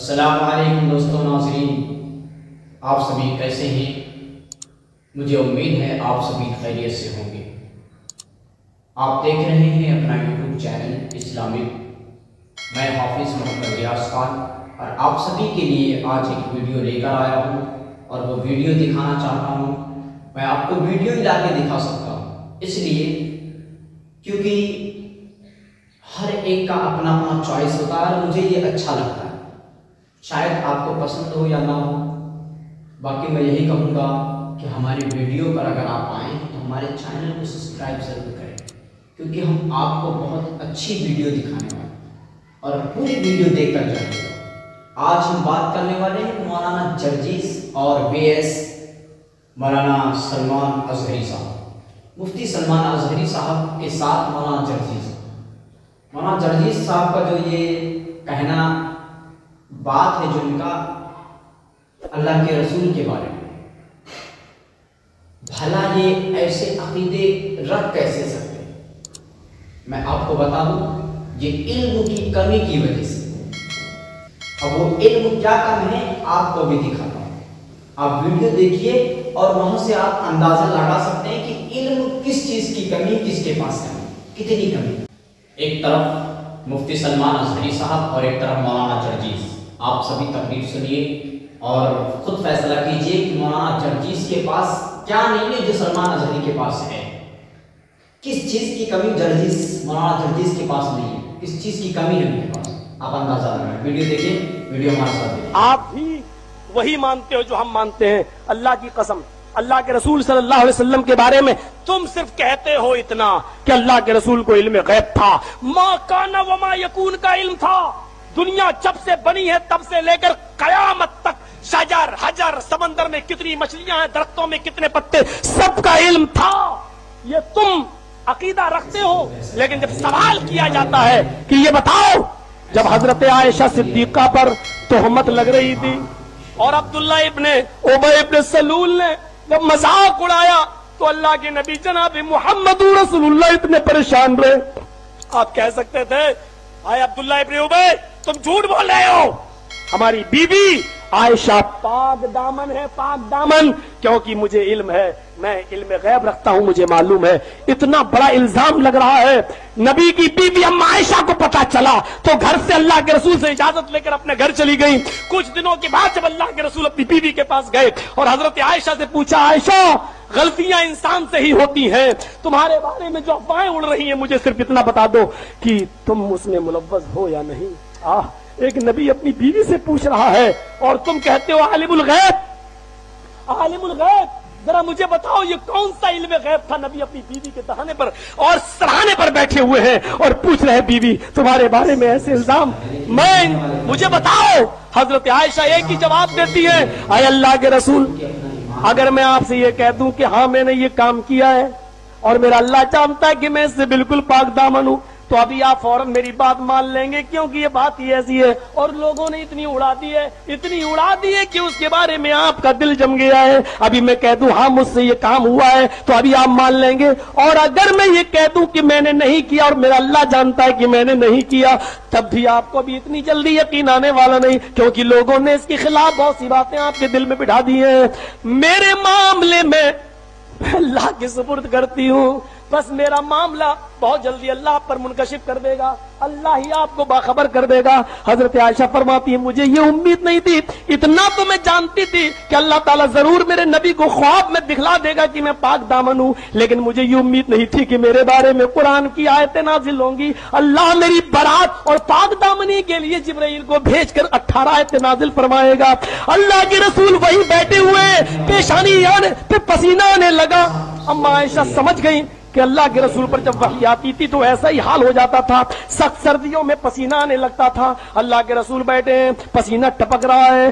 السلام علیکم دوستوں ناظرین، آپ سبھی کیسے ہیں؟ مجھے امید ہے آپ سبھی خیریت سے ہوں گے۔ آپ دیکھ رہے ہیں اپنا یوٹیوب چینل اسلامک۔ میں حافظ محمد ریاض خان اور آپ سبھی کے لیے آج ایک ویڈیو لے کر آیا ہوں، اور وہ ویڈیو دکھانا چاہتا ہوں۔ میں آپ کو ویڈیو ہی لا کے دکھا سکتا ہوں، اس لیے کیونکہ ہر ایک کا اپنا اپنا چوائس ہوتا ہے اور مجھے یہ اچھا لگتا ہے۔ شاید آپ کو پسند ہو یا نہ ہو، باقی میں یہی کہوں گا کہ ہماری ویڈیو پر اگر آپ آئیں تو ہمارے چینل کو سبسکرائب ضرور کریں، کیونکہ ہم آپ کو بہت اچھی ویڈیو دکھانے والے ہیں اور پوری ویڈیو دیکھ کر جائیں گے۔ آج ہم بات کرنے والے ہیں مولانا جرجیس اور ویس مولانا سلمان اظہری صاحب، مفتی سلمان اظہری صاحب کے ساتھ مولانا جرجیس صاحب کا جو یہ کہنا بات ہے، جو ان کا اللہ کے رسول کے بارے میں، بھلا یہ ایسے عقیدے رکھ کیسے سکتے ہیں؟ میں آپ کو بتا دوں، یہ علم کی کمی کی وجہ سے۔ اب وہ علم کیا کم ہے آپ کو بھی دکھاتا ہوں، آپ ویڈیو دیکھیے اور وہاں سے آپ اندازہ لگا سکتے ہیں کہ علم کس چیز کی کمی، کس کے پاس کمی، کتنی کمی۔ ایک طرف مفتی سلمان اظہری صاحب اور ایک طرف مولانا جرجیس۔ آپ سبھی تقریر سنیے اور خود فیصلہ کیجئے کہ مولانا جرجیس کے پاس کیا نہیں ہے جو سلمان اظہری کے پاس ہے۔ کس چیز کی کمی مولانا جرجیس کے پاس نہیں ہے، کس چیز کی کمی ہے ان کے پاس، آپ اندازہ لگائیں۔ ویڈیو دیکھیں، ویڈیو ہمارے ساتھ دیکھیں۔ آپ بھی وہی مانتے ہو جو ہم مانتے ہیں، اللہ کی قسم۔ اللہ کے رسول صلی اللہ علیہ وسلم کے بارے میں تم صرف کہتے ہو اتنا کہ اللہ کے رسول کو علم غیب تھا، ما کان وما یکون کا علم تھا۔ دنیا جب سے بنی ہے تب سے لے کر قیامت تک شجر حجر، سمندر میں کتنی مچھلیاں ہیں، درختوں میں کتنے پتے، سب کا علم تھا۔ یہ تم عقیدہ رکھتے ہو، لیکن جب سوال کیا جاتا ہے کہ یہ بتاؤ، جب حضرت عائشہ صدیقہ پر تہمت لگ رہی تھی اور عبداللہ ابن ابی ابن سلول نے جب مذاق اڑایا تو اللہ کے نبی جناب محمد رسول اللہ اتنے پریشان رہے، آپ کہہ سکتے تھے آئے عبداللہ ابن ابی تم جھوٹ بول رہے ہو، ہماری بیوی عائشہ پاک دامن ہے، پاک دامن، کیونکہ مجھے علم ہے، میں علم غیب رکھتا ہوں، مجھے معلوم ہے۔ اتنا بڑا الزام لگ رہا ہے۔ نبی کی بیوی اما عائشہ کو پتا چلا تو گھر سے اللہ کے رسول سے اجازت لے کر اپنے گھر چلی گئی۔ کچھ دنوں کے بعد جب اللہ کے رسول اپنی بیوی کے پاس گئے اور حضرت عائشہ سے پوچھا، عائشہ غلطیاں انسان سے ہی ہوتی ہیں، تمہارے بارے میں جو افواہیں اڑ رہی ہیں مجھے صرف اتنا بتا دو کہ تم اس میں ملوث ہو یا نہیں۔ ایک نبی اپنی بیوی سے پوچھ رہا ہے اور تم کہتے ہو عالم الغیب، عالم الغیب۔ ذرا مجھے بتاؤ یہ کون سا علم غیب تھا؟ نبی اپنی بیوی کے دہانے پر اور سراہنے پر بیٹھے ہوئے ہیں اور پوچھ رہے بیوی تمہارے بارے میں ایسے الزام، مجھے بتاؤ۔ حضرت عائشہ ایک ہی جواب دیتی ہے، اے اللہ کے رسول، اگر میں آپ سے یہ کہہ دوں کہ ہاں میں نے یہ کام کیا ہے اور میرا اللہ جانتا ہے کہ میں اس سے بالکل پاک دامن ہوں، تو ابھی آپ فوراً میری بات مان لیں گے، کیونکہ یہ بات ہی ایسی ہے اور لوگوں نے اتنی اڑا دی ہے کہ اس کے بارے میں آپ کا دل جم گیا ہے۔ ابھی میں کہہ دوں ہاں مجھ سے یہ کام ہوا ہے تو ابھی آپ مان لیں گے، اور اگر میں یہ کہہ دوں کہ میں نے نہیں کیا اور میرا اللہ جانتا ہے کہ میں نے نہیں کیا، تب بھی آپ کو بھی اتنی جلدی یقین آنے والا نہیں، کیونکہ لوگوں نے اس کے خلاف بہت سی باتیں آپ کے دل میں بٹھا دی ہیں۔ میرے معاملے میں اللہ کے سپرد کرتی ہوں، بس میرا معاملہ بہت جلدی اللہ پر منکشف کر دے گا، اللہ ہی آپ کو باخبر کر دے گا۔ حضرت عائشہ فرماتی ہے مجھے یہ امید نہیں تھی، اتنا تو میں جانتی تھی کہ اللہ تعالیٰ ضرور میرے نبی کو خواب میں دکھلا دے گا کہ میں پاک دامن ہوں، لیکن مجھے یہ امید نہیں تھی کہ میرے بارے میں قرآن کی آیتیں نازل ہوں گی۔ اللہ میری برات اور پاک دامنی کے لیے جبرائیل کو بھیج کر 18 آیتیں نازل فرمائے گا۔ اللہ کے رسول وہیں بیٹھے ہوئے، پیشانی پہ پسینہ آنے لگا۔ اما عائشہ سمجھ گئی کہ اللہ کے رسول پر جب وحی آتی تھی تو ایسا ہی حال ہو جاتا تھا، سخت سردیوں میں پسینہ آنے لگتا تھا۔ اللہ کے رسول بیٹھے ہیں، پسینہ ٹپک رہا ہے،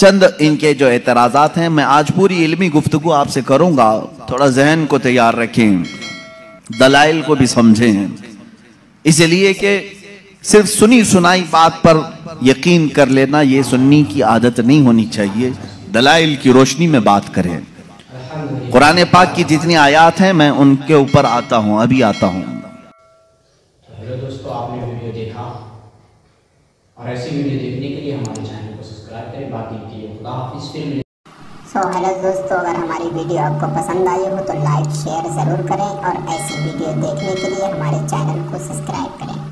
چند ان کے جو اعتراضات ہیں میں آج پوری علمی گفتگو آپ سے کروں گا، تھوڑا ذہن کو تیار رکھیں، دلائل کو بھی سمجھیں، اس لیے کہ صرف سنی سنائی بات پر یقین کر لینا یہ سنی کی عادت نہیں ہونی چاہیے، دلائل کی روشنی میں بات کریں۔ قرآن پاک کی جتنی آیات ہیں میں ان کے اوپر آتا ہوں، ابھی آتا ہوں۔ ہیلو دوستو، آپ نے ویڈیو دیکھا، اور ایسی ویڈیو دیکھنے کے لیے ہمارے چینل کو سبسکرائب کریں۔ باقی کی خدا حافظ۔ ہیلو دوستو، اگر ہماری ویڈیو آپ کو پسند آئی ہو تو لائک شیئر ضرور کریں، اور ایسی ویڈیو دیکھنے کے لیے ہمارے چینل کو سبسکرائب کریں۔